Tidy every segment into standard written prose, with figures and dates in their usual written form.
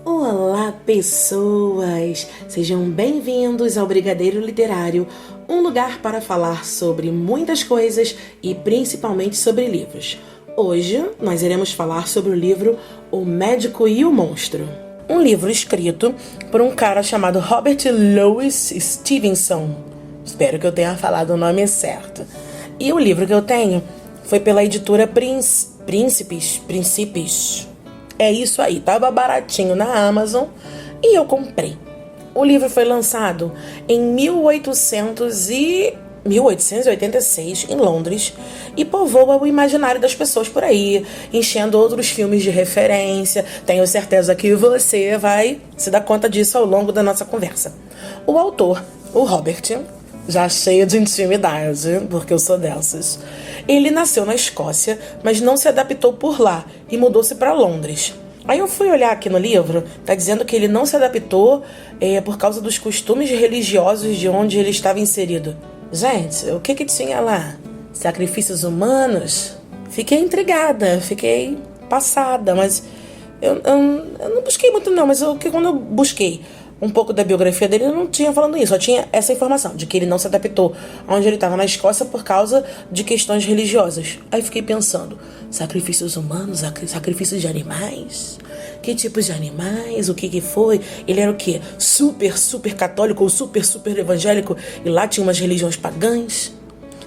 Olá, pessoas! Sejam bem-vindos ao Brigadeiro Literário, um lugar para falar sobre muitas coisas e principalmente sobre livros. Hoje nós iremos falar sobre o livro O Médico e o Monstro. Um livro escrito por um cara chamado Robert Louis Stevenson. Espero que eu tenha falado o nome certo. E o livro que eu tenho foi pela editora Príncipes. É isso aí, tava baratinho na Amazon e eu comprei. O livro foi lançado em 1886 em Londres e povoa o imaginário das pessoas por aí, enchendo outros filmes de referência. Tenho certeza que você vai se dar conta disso ao longo da nossa conversa. O autor, o Robert, já cheio de intimidade, porque eu sou dessas, ele nasceu na Escócia, mas não se adaptou por lá e mudou-se para Londres. Aí eu fui olhar aqui no livro, tá dizendo que ele não se adaptou por causa dos costumes religiosos de onde ele estava inserido. Gente, o que tinha lá? Sacrifícios humanos? Fiquei intrigada, fiquei passada, mas eu não busquei muito não, mas quando eu busquei um pouco da biografia dele, eu não tinha falando isso, só tinha essa informação, de que ele não se adaptou onde ele estava na Escócia por causa de questões religiosas. Aí fiquei pensando, sacrifícios humanos, sacrifícios de animais? Que tipos de animais? O que foi? Ele era o quê? Super católico ou super evangélico? E lá tinha umas religiões pagãs?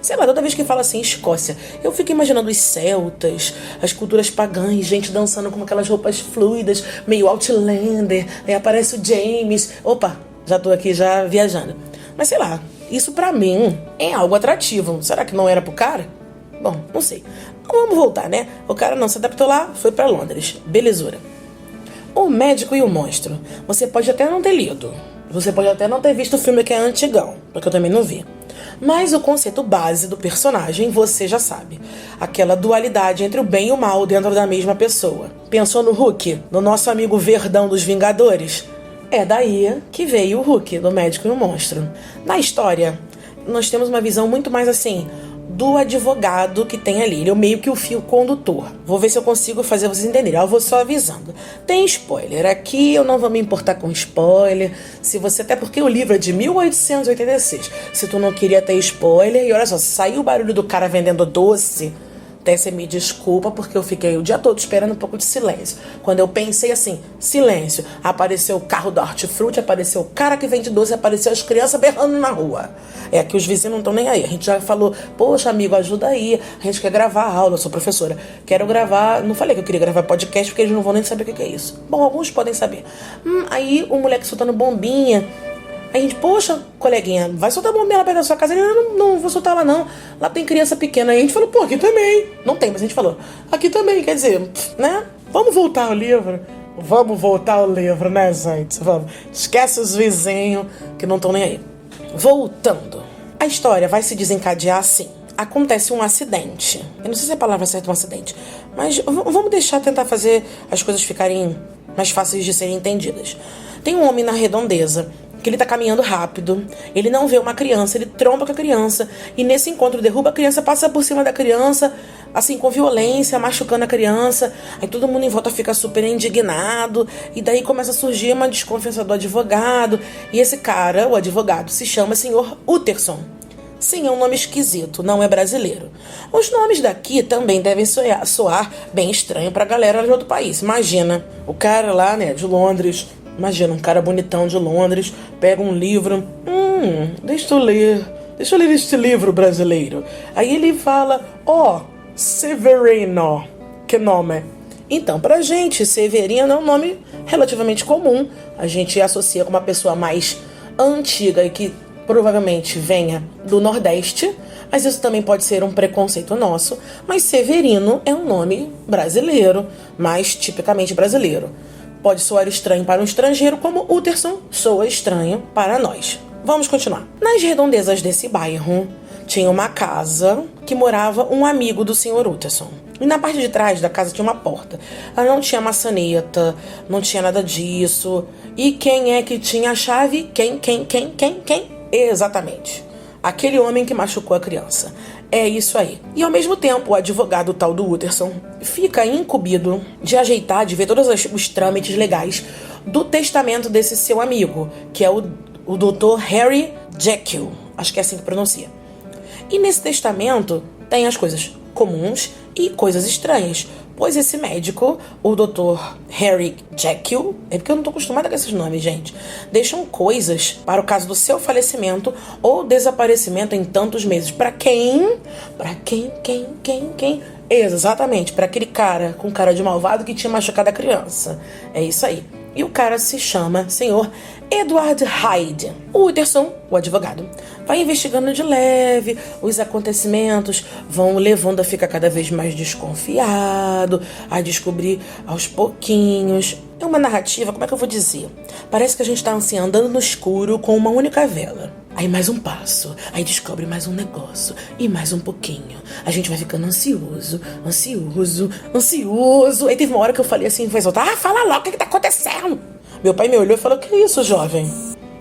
Sei lá, toda vez que fala assim, Escócia, eu fico imaginando os celtas, as culturas pagãs, gente dançando com aquelas roupas fluidas, meio Outlander, aí aparece o James. Opa, já tô aqui já viajando. Mas sei lá, isso pra mim é algo atrativo. Será que não era pro cara? Bom, não sei. Vamos voltar, né? O cara não se adaptou lá, foi pra Londres. Belezura. O Médico e o Monstro. Você pode até não ter lido. Você pode até não ter visto o filme que é antigão, porque eu também não vi. Mas o conceito base do personagem você já sabe. Aquela dualidade entre o bem e o mal dentro da mesma pessoa. Pensou no Hulk? No nosso amigo verdão dos Vingadores? É daí que veio o Hulk, do Médico e o Monstro. Na história, nós temos uma visão muito mais assim do advogado que tem ali. Ele é meio que o fio condutor. Vou ver se eu consigo fazer vocês entenderem. Eu vou só avisando. Tem spoiler. Aqui eu não vou me importar com spoiler. Se você... Até porque o livro é de 1886. Se tu não queria ter spoiler... E olha só, se saiu o barulho do cara vendendo doce... Até você me desculpa, porque eu fiquei o dia todo esperando um pouco de silêncio. Quando eu pensei assim, silêncio, apareceu o carro do hortifruti, apareceu o cara que vende doce, apareceu as crianças berrando na rua. É que os vizinhos não estão nem aí. A gente já falou, poxa, amigo, ajuda aí. A gente quer gravar a aula, eu sou professora. Quero gravar, não falei que eu queria gravar podcast, porque eles não vão nem saber o que é isso. Bom, alguns podem saber. Aí o moleque soltando bombinha. Aí a gente, poxa, coleguinha, vai soltar bombinha lá perto da sua casa? Ele, não vou soltar lá não. Lá tem criança pequena. Aí a gente falou, pô, aqui também. Não tem, mas a gente falou, aqui também, quer dizer, né? Vamos voltar ao livro? Vamos voltar ao livro, né, gente? Vamos. Esquece os vizinhos que não estão nem aí. Voltando. A história vai se desencadear assim. Acontece um acidente. Eu não sei se a palavra certa é um acidente, mas vamos tentar fazer as coisas ficarem mais fáceis de serem entendidas. Tem um homem na redondeza que ele tá caminhando rápido, ele não vê uma criança, ele tromba com a criança, e nesse encontro derruba a criança, passa por cima da criança, assim, com violência, machucando a criança. Aí todo mundo em volta fica super indignado, e daí começa a surgir uma desconfiança do advogado, e esse cara, o advogado, se chama Sr. Utterson. Sim, é um nome esquisito, não é brasileiro. Os nomes daqui também devem soar bem estranho pra galera de outro país. Imagina, o cara lá, né, de Londres. Imagina, um cara bonitão de Londres, pega um livro, deixa eu ler este livro brasileiro. Aí ele fala, Severino, que nome? Então, pra gente, Severino é um nome relativamente comum, a gente associa com uma pessoa mais antiga e que provavelmente venha do Nordeste, mas isso também pode ser um preconceito nosso, mas Severino é um nome brasileiro, mais tipicamente brasileiro. Pode soar estranho para um estrangeiro, como Utterson soa estranho para nós. Vamos continuar. Nas redondezas desse bairro, tinha uma casa que morava um amigo do Sr. Utterson. E na parte de trás da casa tinha uma porta. Ela não tinha maçaneta, não tinha nada disso. E quem é que tinha a chave? Quem? Exatamente. Aquele homem que machucou a criança. É isso aí. E ao mesmo tempo, o advogado tal do Utterson fica incumbido de ajeitar, de ver todos os trâmites legais do testamento desse seu amigo, que é o Dr. Harry Jekyll. Acho que é assim que pronuncia. E nesse testamento tem as coisas comuns e coisas estranhas. Pois esse médico, o Dr. Harry Jekyll, é porque eu não tô acostumada com esses nomes, gente, deixam coisas para o caso do seu falecimento ou desaparecimento em tantos meses. Pra quem? Pra quem? Exatamente, pra aquele cara com cara de malvado que tinha machucado a criança. É isso aí. E o cara se chama Sr. Edward Hyde. O Utterson, o advogado, vai investigando de leve, os acontecimentos vão levando a ficar cada vez mais desconfiado, a descobrir aos pouquinhos. É uma narrativa, como é que eu vou dizer? Parece que a gente tá assim, andando no escuro com uma única vela. Aí mais um passo, aí descobre mais um negócio, e mais um pouquinho. A gente vai ficando ansioso. Aí teve uma hora que eu falei assim, foi soltar, fala logo, o que tá acontecendo? Meu pai me olhou e falou, que isso, jovem?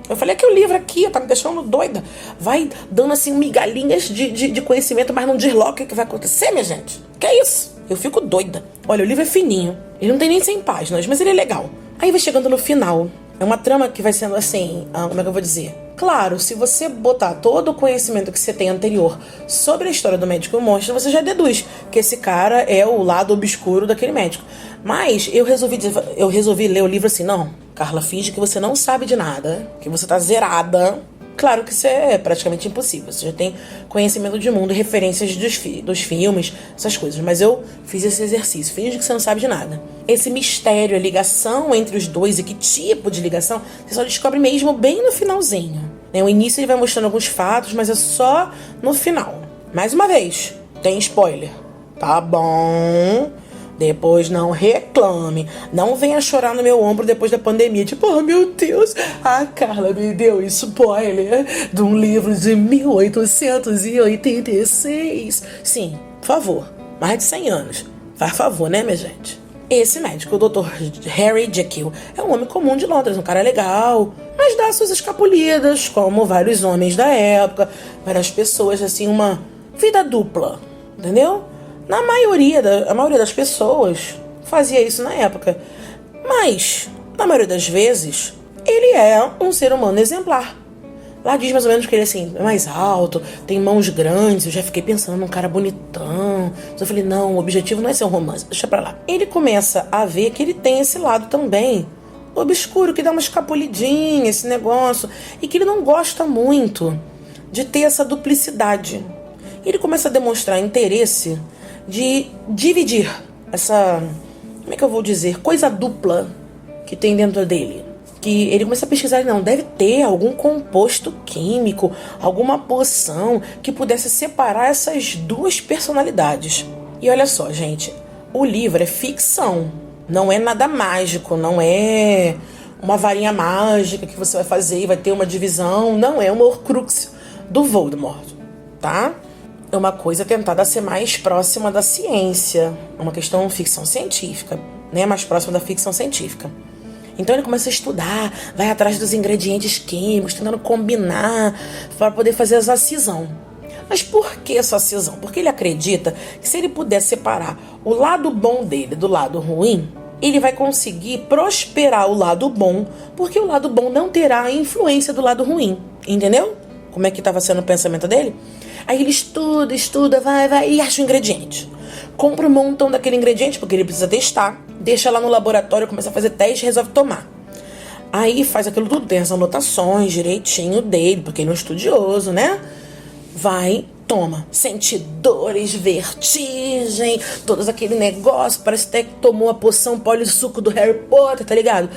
Eu falei, que o livro aqui tá me deixando doida. Vai dando assim migalhinhas de conhecimento, mas não diz logo o que vai acontecer, minha gente. Que isso? Eu fico doida. Olha, o livro é fininho, ele não tem nem 100 páginas, mas ele é legal. Aí vai chegando no final. É uma trama que vai sendo assim, como é que eu vou dizer? Claro, se você botar todo o conhecimento que você tem anterior sobre a história do médico monstro, você já deduz que esse cara é o lado obscuro daquele médico. Mas eu resolvi ler o livro assim, não, Carla, finge que você não sabe de nada, que você tá zerada. Claro que isso é praticamente impossível, você já tem conhecimento de mundo, referências dos filmes, essas coisas. Mas eu fiz esse exercício, finge que você não sabe de nada. Esse mistério, a ligação entre os dois e que tipo de ligação, você só descobre mesmo bem no finalzinho. O início ele vai mostrando alguns fatos, mas é só no final. Mais uma vez, tem spoiler, tá bom? Depois não reclame. Não venha chorar no meu ombro depois da pandemia. Tipo, oh meu Deus, a Carla me deu spoiler de um livro de 1886. Sim, por favor. Mais de 100 anos. Faz favor, né, minha gente? Esse médico, o Dr. Harry Jekyll, é um homem comum de Londres. Um cara legal, mas dá suas escapulidas, como vários homens da época. Várias pessoas, assim, uma vida dupla. Entendeu? A maioria das pessoas fazia isso na época. Mas, na maioria das vezes, ele é um ser humano exemplar. Lá diz mais ou menos que ele assim, é mais alto, tem mãos grandes. Eu já fiquei pensando num cara bonitão. Mas eu falei, não, o objetivo não é ser um romance, deixa pra lá. Ele começa a ver que ele tem esse lado também obscuro, que dá uma escapulidinha, esse negócio. E que ele não gosta muito de ter essa duplicidade. Ele começa a demonstrar interesse de dividir essa, como é que eu vou dizer, coisa dupla que tem dentro dele. Que ele começa a pesquisar, não, deve ter algum composto químico, alguma poção que pudesse separar essas duas personalidades. E olha só, gente, o livro é ficção, não é nada mágico, não é uma varinha mágica que você vai fazer e vai ter uma divisão, não é um horcrux do Voldemort, tá? É uma coisa tentada a ser mais próxima da ciência. É uma questão ficção científica, né? Mais próxima da ficção científica. Então ele começa a estudar, vai atrás dos ingredientes químicos, tentando combinar para poder fazer essa cisão. Mas por que essa cisão? Porque ele acredita que se ele puder separar o lado bom dele do lado ruim, ele vai conseguir prosperar o lado bom, porque o lado bom não terá a influência do lado ruim. Entendeu? Como é que estava sendo o pensamento dele? Aí ele estuda, vai e acha o ingrediente. Compra um montão daquele ingrediente, porque ele precisa testar. Deixa lá no laboratório, começa a fazer teste e resolve tomar. Aí faz aquilo tudo, tem as anotações direitinho dele, porque ele é um estudioso, né? Vai, toma. Sente dores, vertigem, todos aquele negócio. Parece até que tomou a poção polissuco do Harry Potter, tá ligado?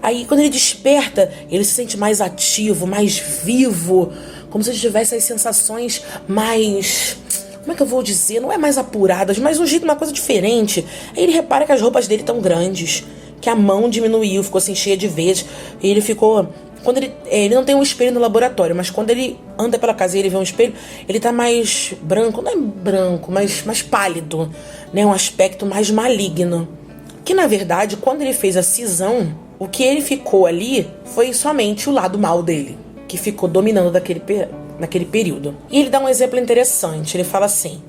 Aí quando ele desperta, ele se sente mais ativo, mais vivo. Como se ele tivesse as sensações mais, como é que eu vou dizer? Não é mais apuradas, mas um jeito, uma coisa diferente. Aí ele repara que as roupas dele estão grandes, que a mão diminuiu, ficou assim cheia de vezes. E ele ficou... Quando ele não tem um espelho no laboratório, mas quando ele anda pela casa e ele vê um espelho, ele tá mais branco, não é branco, mas mais pálido, né? Um aspecto mais maligno. Que na verdade, quando ele fez a cisão, o que ele ficou ali foi somente o lado mal dele, que ficou dominando naquele período. E ele dá um exemplo interessante, ele fala assim: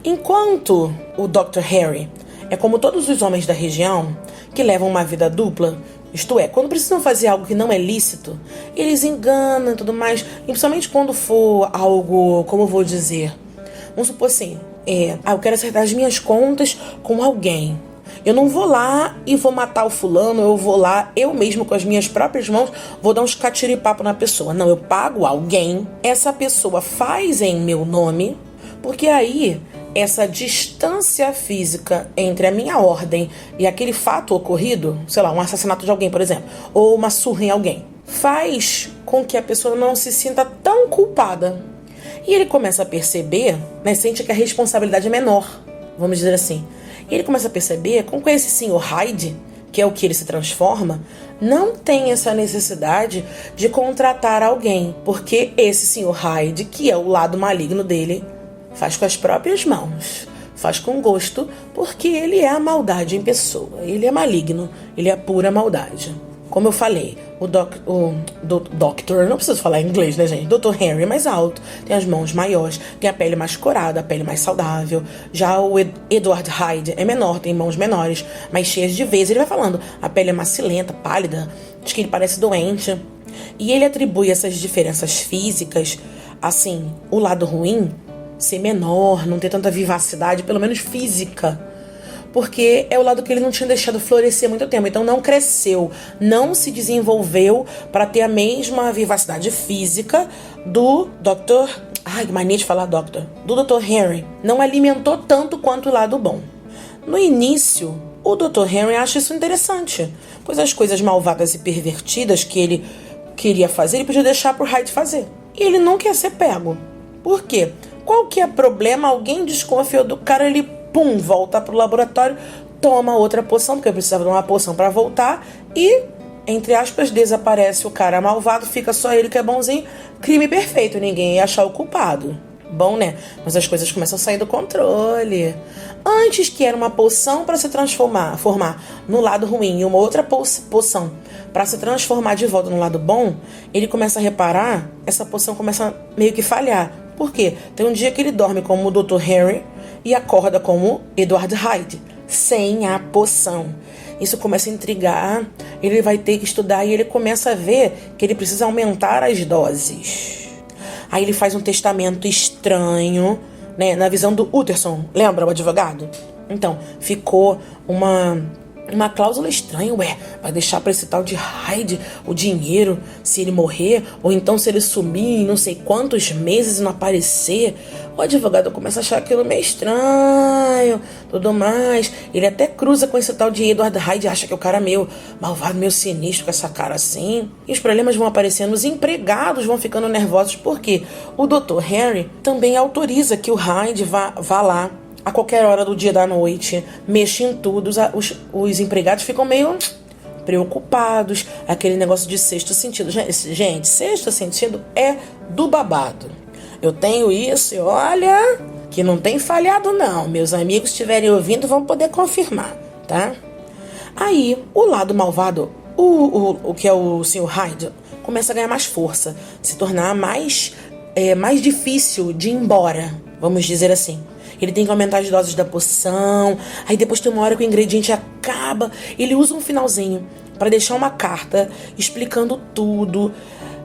enquanto o Dr. Harry é como todos os homens da região que levam uma vida dupla, isto é, quando precisam fazer algo que não é lícito, eles enganam e tudo mais, e principalmente quando for algo, como eu vou dizer, vamos supor assim, eu quero acertar as minhas contas com alguém. Eu não vou lá e vou matar o fulano, eu vou lá, eu mesmo com as minhas próprias mãos, vou dar uns catiripapo na pessoa. Não, eu pago alguém, essa pessoa faz em meu nome, porque aí essa distância física entre a minha ordem e aquele fato ocorrido, sei lá, um assassinato de alguém, por exemplo, ou uma surra em alguém, faz com que a pessoa não se sinta tão culpada. E ele começa a perceber, né, sente que a responsabilidade é menor, vamos dizer assim. E ele começa a perceber com que esse senhor Hyde, que é o que ele se transforma, não tem essa necessidade de contratar alguém, porque esse senhor Hyde, que é o lado maligno dele, faz com as próprias mãos, faz com gosto, porque ele é a maldade em pessoa, ele é maligno, ele é a pura maldade. Como eu falei, o Doctor, não preciso falar em inglês, né, gente? Dr. Harry é mais alto, tem as mãos maiores, tem a pele mais corada, a pele mais saudável. Já o Edward Hyde é menor, tem mãos menores, mais cheias de veias. Ele vai falando, a pele é macilenta, pálida, diz que ele parece doente. E ele atribui essas diferenças físicas, assim, o lado ruim, ser menor, não ter tanta vivacidade, pelo menos física, porque é o lado que ele não tinha deixado florescer há muito tempo. Então não cresceu, não se desenvolveu para ter a mesma vivacidade física do Dr. Ai, que mania de falar Doctor. Do Dr. Harry. Não alimentou tanto quanto o lado bom. No início, o Dr. Harry acha isso interessante, pois as coisas malvadas e pervertidas que ele queria fazer, ele podia deixar pro Hyde fazer. E ele não quer ser pego. Por quê? Qual que é o problema? Alguém desconfiou do cara, ele volta pro laboratório, toma outra poção, porque eu precisava de uma poção para voltar, e, entre aspas, desaparece o cara malvado, fica só ele que é bonzinho, crime perfeito, ninguém ia achar o culpado. Bom, né? Mas as coisas começam a sair do controle. Antes que era uma poção para se formar no lado ruim e uma outra poção para se transformar de volta no lado bom, ele começa a reparar, essa poção começa a meio que falhar. Por quê? Tem um dia que ele dorme como o Dr. Harry e acorda como Edward Hyde, sem a poção. Isso começa a intrigar, ele vai ter que estudar e ele começa a ver que ele precisa aumentar as doses. Aí ele faz um testamento estranho, né, na visão do Utterson, lembra o advogado? Então, ficou uma cláusula estranha, vai deixar pra esse tal de Hyde o dinheiro se ele morrer, ou então se ele sumir em não sei quantos meses e não aparecer. O advogado começa a achar aquilo meio estranho, tudo mais. Ele até cruza com esse tal de Edward Hyde, acha que o cara é meio malvado, meio sinistro, com essa cara assim. E os problemas vão aparecendo, os empregados vão ficando nervosos, porque o Dr. Harry também autoriza que o Hyde vá lá a qualquer hora do dia e da noite, mexe em tudo. Os empregados ficam meio preocupados. Aquele negócio de sexto sentido. Gente, sexto sentido é do babado. Eu tenho isso e olha que não tem falhado não. Meus amigos estiverem ouvindo vão poder confirmar, tá? Aí, o lado malvado, o que é o Sr. Hyde, começa a ganhar mais força, se tornar mais difícil de ir embora, vamos dizer assim. Ele tem que aumentar as doses da poção. Aí depois tem uma hora que o ingrediente acaba. Ele usa um finalzinho para deixar uma carta explicando tudo,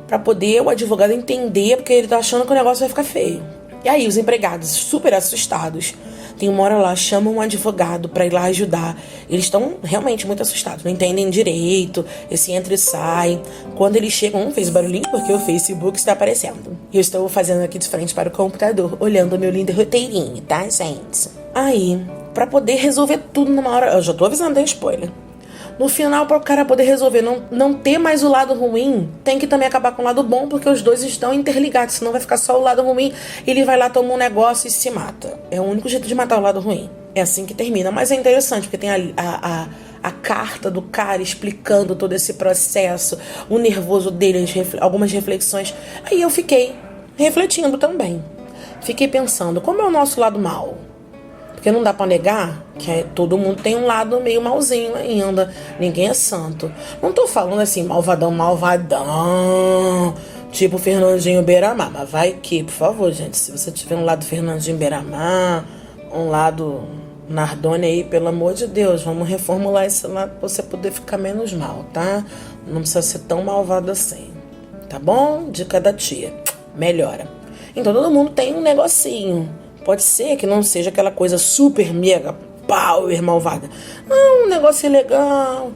para poder o advogado entender, porque ele tá achando que o negócio vai ficar feio. E aí os empregados, super assustados, tem uma hora lá, chamam um advogado para ir lá ajudar. Eles estão realmente muito assustados, não entendem direito, esse entra e sai. Quando eles chegam, fez barulhinho porque o Facebook está aparecendo. E eu estou fazendo aqui de frente para o computador, olhando o meu lindo roteirinho, tá, gente? Aí, para poder resolver tudo numa hora, eu já tô avisando, tem spoiler. No final, para o cara poder resolver, não ter mais o lado ruim, tem que também acabar com o lado bom, porque os dois estão interligados, senão vai ficar só o lado ruim, ele vai lá, toma um negócio e se mata. É o único jeito de matar o lado ruim. É assim que termina, mas é interessante, porque tem a carta do cara explicando todo esse processo, o nervoso dele, algumas reflexões. Aí eu fiquei refletindo também. Fiquei pensando, como é o nosso lado mal? Porque não dá pra negar que todo mundo tem um lado meio malzinho ainda. Ninguém é santo. Não tô falando assim, malvadão. Tipo Fernandinho Beiramar. Mas vai que, por favor, gente, se você tiver um lado Fernandinho Beiramar, um lado Nardone aí, pelo amor de Deus, vamos reformular esse lado pra você poder ficar menos mal, tá? Não precisa ser tão malvado assim, tá bom? Dica da tia. Melhora. Então todo mundo tem um negocinho. Pode ser que não seja aquela coisa super mega power malvada. Não, um negócio legal.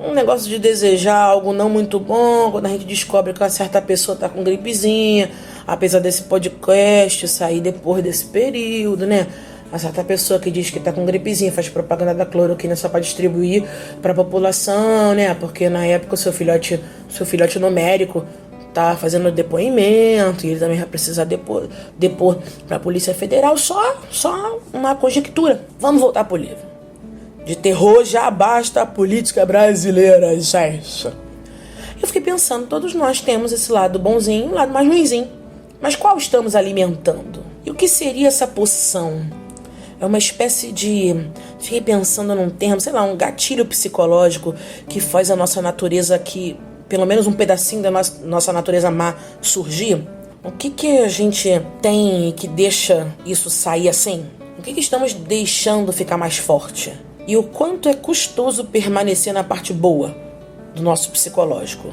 Um negócio de desejar algo não muito bom, quando a gente descobre que uma certa pessoa tá com gripezinha, apesar desse podcast sair depois desse período, né? Uma certa pessoa que diz que tá com gripezinha, faz propaganda da cloroquina só para distribuir pra população, né? Porque na época o seu filhote numérico tá fazendo depoimento e ele também vai precisar depor pra Polícia Federal. Só uma conjectura. Vamos voltar pro livro. De terror já basta a política brasileira, gente. Eu fiquei pensando, todos nós temos esse lado bonzinho e um lado mais ruinzinho. Mas qual estamos alimentando? E o que seria essa poção? É uma espécie de... Fiquei pensando num termo, sei lá, um gatilho psicológico que faz a nossa natureza aqui, pelo menos um pedacinho da nossa natureza má surgir. O que a gente tem que deixa isso sair assim? O que estamos deixando ficar mais forte? E o quanto é custoso permanecer na parte boa do nosso psicológico.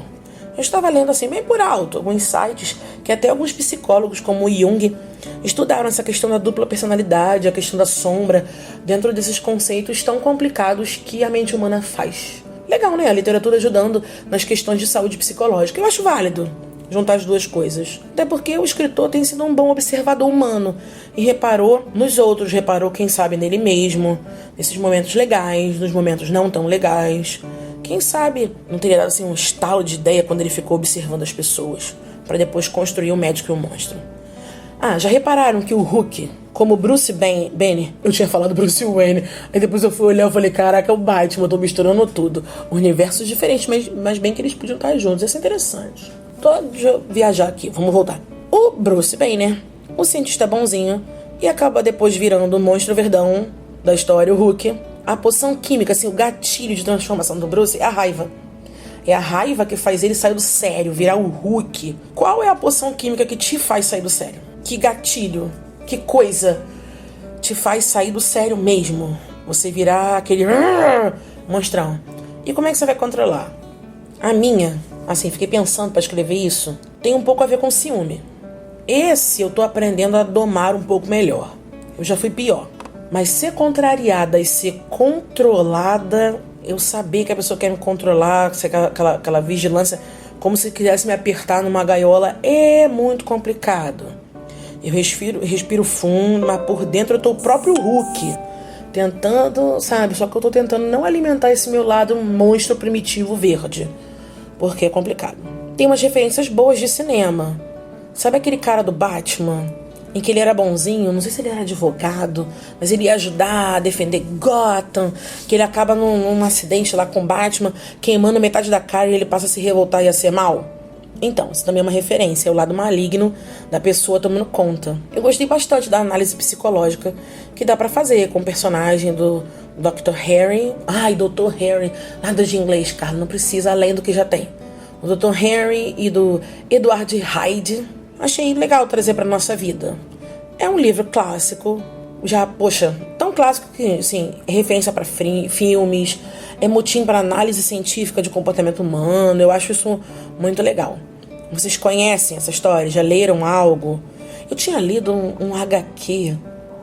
Eu estava lendo assim, bem por alto, alguns sites que até alguns psicólogos, como o Jung, estudaram essa questão da dupla personalidade, a questão da sombra, dentro desses conceitos tão complicados que a mente humana faz. Legal, né? A literatura ajudando nas questões de saúde psicológica. Eu acho válido juntar as duas coisas. Até porque o escritor tem sido um bom observador humano e reparou nos outros, reparou, quem sabe, nele mesmo, nesses momentos legais, nos momentos não tão legais. Quem sabe não teria dado assim um estalo de ideia quando ele ficou observando as pessoas, para depois construir o médico e o monstro. Ah, já repararam que o Hulk, como Bruce Banner, eu tinha falado Bruce Wayne, aí depois eu fui olhar e falei, caraca, é o Batman, eu tô misturando tudo. Universos diferentes, mas bem que eles podiam estar juntos, isso é interessante. Deixa eu viajar aqui, vamos voltar. O Bruce Banner, o cientista bonzinho, e acaba depois virando o monstro verdão da história, o Hulk. A poção química, assim, o gatilho de transformação do Bruce é a raiva. É a raiva que faz ele sair do sério, virar o Hulk. Qual é a poção química que te faz sair do sério? Que gatilho, que coisa te faz sair do sério mesmo? Você virar aquele monstrão. E como é que você vai controlar? A minha, assim, fiquei pensando pra escrever isso, tem um pouco a ver com ciúme. Esse eu tô aprendendo a domar um pouco melhor. Eu já fui pior. Mas ser contrariada e ser controlada, eu saber que a pessoa quer me controlar, aquela vigilância, como se quisesse me apertar numa gaiola, é muito complicado. Eu respiro fundo, mas por dentro eu tô o próprio Hulk. Tentando, sabe? Só que eu tô tentando não alimentar esse meu lado monstro primitivo verde. Porque é complicado. Tem umas referências boas de cinema. Sabe aquele cara do Batman? Em que ele era bonzinho, não sei se ele era advogado, mas ele ia ajudar a defender Gotham, que ele acaba num acidente lá com o Batman, queimando metade da cara e ele passa a se revoltar e a ser mal. Então, isso também é uma referência, é o lado maligno da pessoa tomando conta. Eu gostei bastante da análise psicológica que dá pra fazer com o personagem do Dr. Harry. Ai, Dr. Harry, nada de inglês, cara, não precisa, além do que já tem. O Dr. Harry e do Edward Hyde. Achei legal trazer pra nossa vida. É um livro clássico, já, poxa, tão clássico que, assim, é referência pra filmes, é motim pra análise científica de comportamento humano, eu acho isso muito legal. Vocês conhecem essa história? Já leram algo? Eu tinha lido um HQ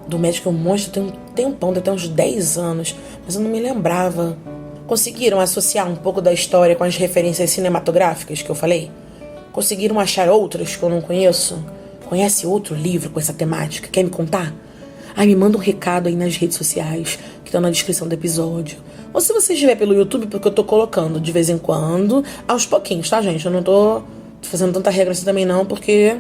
do Médico e o Monstro tem um tempão, tem até uns 10 anos, mas eu não me lembrava. Conseguiram associar um pouco da história com as referências cinematográficas que eu falei? Conseguiram achar outras que eu não conheço? Conhece outro livro com essa temática? Quer me contar? Ai, me manda um recado aí nas redes sociais, que estão na descrição do episódio. Ou se você estiver pelo YouTube, porque eu tô colocando de vez em quando, aos pouquinhos, tá, gente? Eu não tô fazendo tanta regra assim também não, porque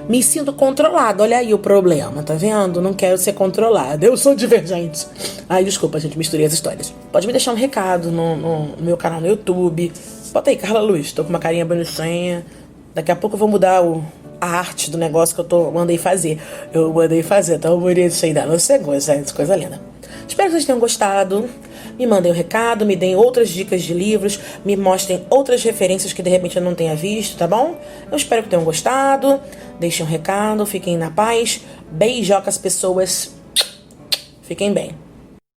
me sinto controlada. Olha aí o problema, tá vendo? Não quero ser controlada. Eu sou divergente. Ai, desculpa, gente, misturei as histórias. Pode me deixar um recado no meu canal no YouTube. Bota aí, Carla Luz. Tô com uma carinha bonitinha. Daqui a pouco eu vou mudar a arte do negócio que eu mandei fazer. Eu mandei fazer, tão bonito isso aí. Não sei, gente, coisa linda. Espero que vocês tenham gostado. me mandem um recado, me deem outras dicas de livros, me mostrem outras referências que de repente eu não tenha visto, tá bom? Eu espero que tenham gostado. Deixem um recado, fiquem na paz. Beijocas, pessoas. Fiquem bem.